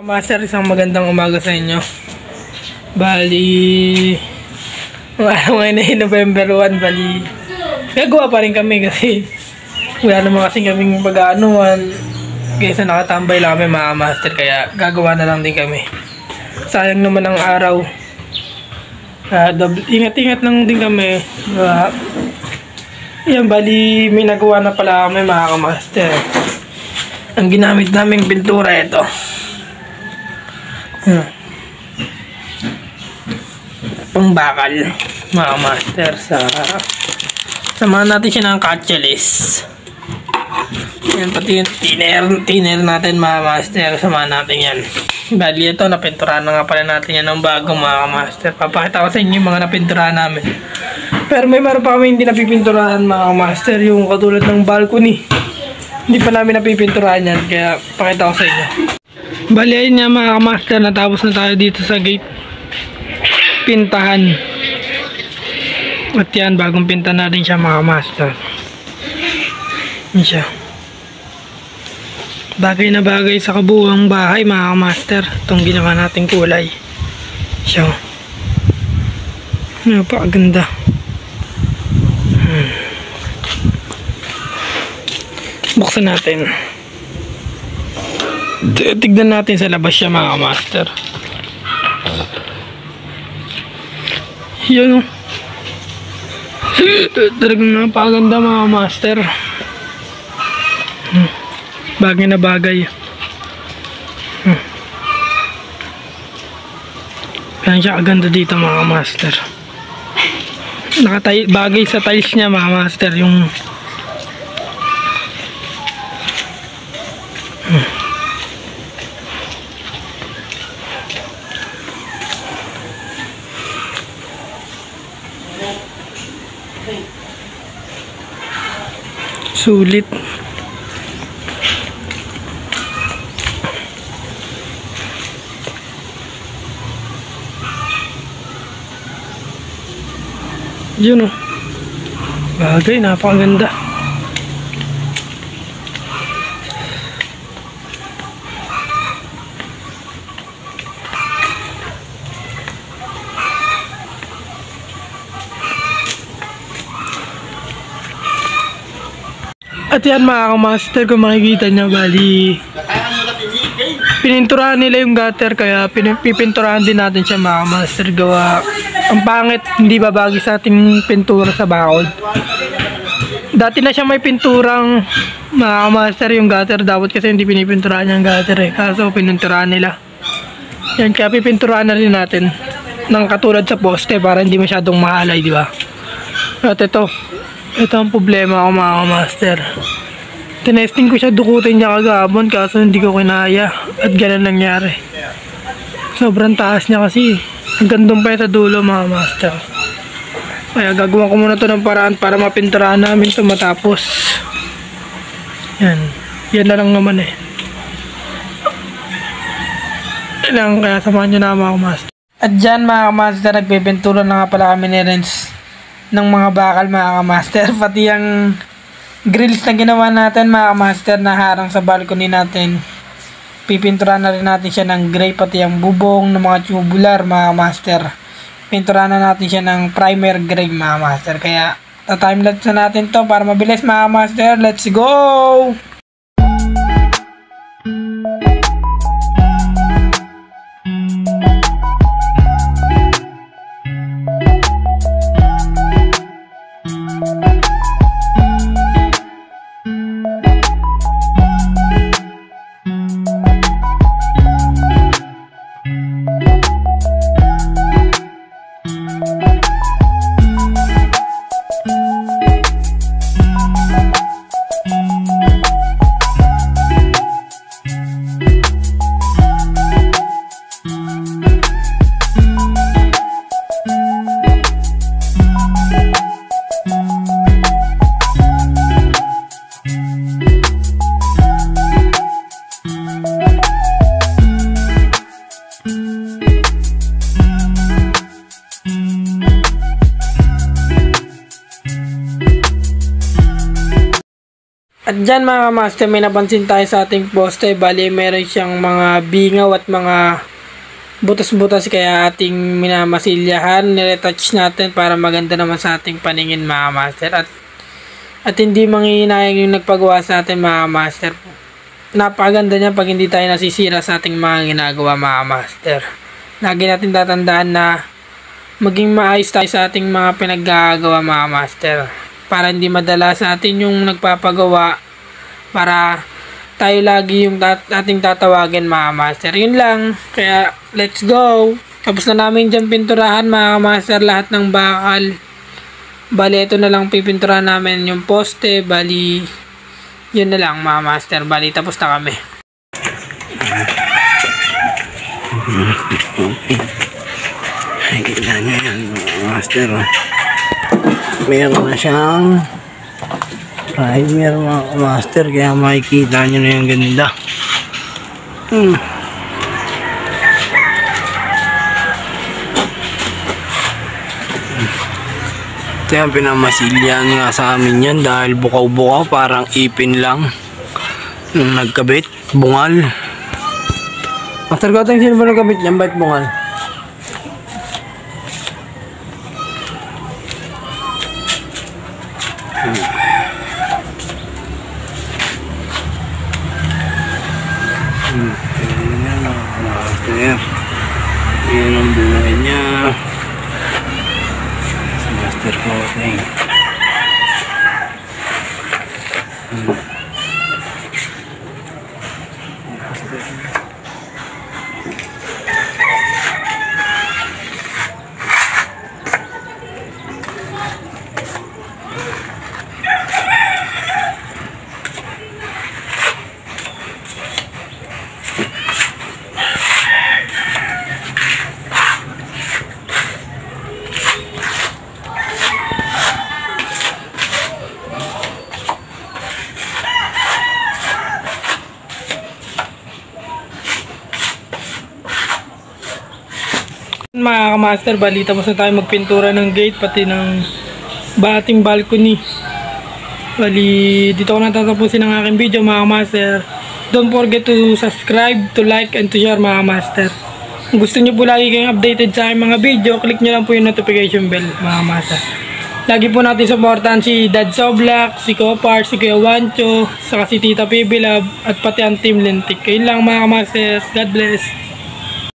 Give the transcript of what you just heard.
Master, isang magandang umaga sa inyo. Bali, ngayon ay November 1, bali, gagawa pa rin kami kasi wala naman kasi kaming pag-aanuan. Kaysa nakatambay lang kami mga master, kaya gagawa na lang din kami. Sayang naman ang araw. Ingat-ingat lang din kami. Yan, bali, may nagawa na pala kami mga master. Ang ginamit naming pintura ito. Pangbakal mga master. Samahan natin siya ng cutlass. Yan, pati yung thinner natin mga master. Samahan natin yan. Bali ito, napinturahan na nga pala natin yan ng bago mga master. Papakita ko sa inyo yung mga napinturahan namin. Pero meron pa kami hindi napipinturahan mga master. Yung katulad ng balcony, hindi pa namin napipinturahan yan. Kaya pakita ko sa inyo. Bali ayun nga mga master, natapos na tayo dito sa gate. Pintahan. At yan, bagong pinta natin siya mga master. Yan siya. Bagay na bagay sa kabuuang bahay mga master. Itong ginawa nating kulay. Siya. Napakaganda. Buksan natin. Tignan natin sa labas siya mga master. Yan o. Talagang napakaganda mga master. Bagay na bagay. Kaya siya kaganda dito mga master. Bagay sa tiles niya mga master. Yung sulit. Yun o. Bagay, napakaganda. At yan mga master, kung makikita nyo, bali pininturahan nila yung gutter, kaya pipinturahan din natin siya mga master. Gawa ang pangit, hindi babagi sa ating pintura sa bakod. Dati na siya may pinturang mga master yung gutter, dapat kasi hindi pinipinturahan yung gutter kaso pininturahan nila. Yan, kaya pipinturahan na rin natin ng katulad sa poste para hindi masyadong mahalay, di ba? At ito ang problema ko mga master. Tinesting ko siya, dukutin niya kagabon kaso hindi ko kinaya at ganun nangyari. Sobrang taas niya kasi. Hanggang doon pa sa dulo mga master. Kaya gagawa ko muna to ng paraan para mapinturahan namin ito matapos. Yan na lang naman eh. Kaya samahan nyo na mga master. At dyan mga master, nagpipintura na nga pala kami ni Renz ng mga bakal mga master. Pati yung grills na ginawa natin mga master na harang sa balcony natin, pipinturahan na rin natin siya ng gray. Pati yung bubong ng mga tubular mga master, pinturahan na natin siya ng primer gray mga master. Kaya ta-timelapse na natin to para mabilis mga master. Let's go! At dyan mga kamaster, may napansin tayo sa ating poste. Bali, meron siyang mga bingaw at mga butas-butas, kaya ating minamasilyahan. Niretouch natin para maganda naman sa ating paningin mga kamaster. At hindi manghihinayang yung nagpagawa sa atin mga kamaster. Napakaganda niya pag hindi tayo nasisira sa ating mga ginagawa mga kamaster. Lagi natin tatandaan na maging maayos tayo sa ating mga pinaggagawa mga kamaster. Para hindi madala sa atin yung nagpapagawa, para tayo lagi yung ating tatawagin mga master. Yun lang, kaya let's go. Tapos na namin dyan pinturahan mga master lahat ng bakal. Bali ito na lang pipinturahan namin yung poste. Bali yun na lang mga master. Bali tapos na kami. Kita nyo yan mga master. Meron na siyang primer mga master, kaya makikita nyo na yung ganda. Ito yung pinamasilyan nga sa amin yan dahil bukaw-bukaw, parang ipin lang nung nagkabit, bungal. Master Goteng, sino ba nagkabit niyan? Bakit bungal? Yan ang buhay niya sa Master Goteng. Mga kamaster, bali tapos na tayo magpintura ng gate pati ng ating balcony. Bali dito ko natatapusin ang aking video mga kamaster. Don't forget to subscribe, to like, and to share mga kamaster. Kung gusto nyo po lagi kayong updated sa aking mga video, click nyo lang po yung notification bell mga kamaster. Lagi po natin supportan si Dad Soblak, si Kopar, si Kuya Wancho, saka si Tita PB Love, at pati ang Team Lintik. Kayun lang mga kamaster. God bless.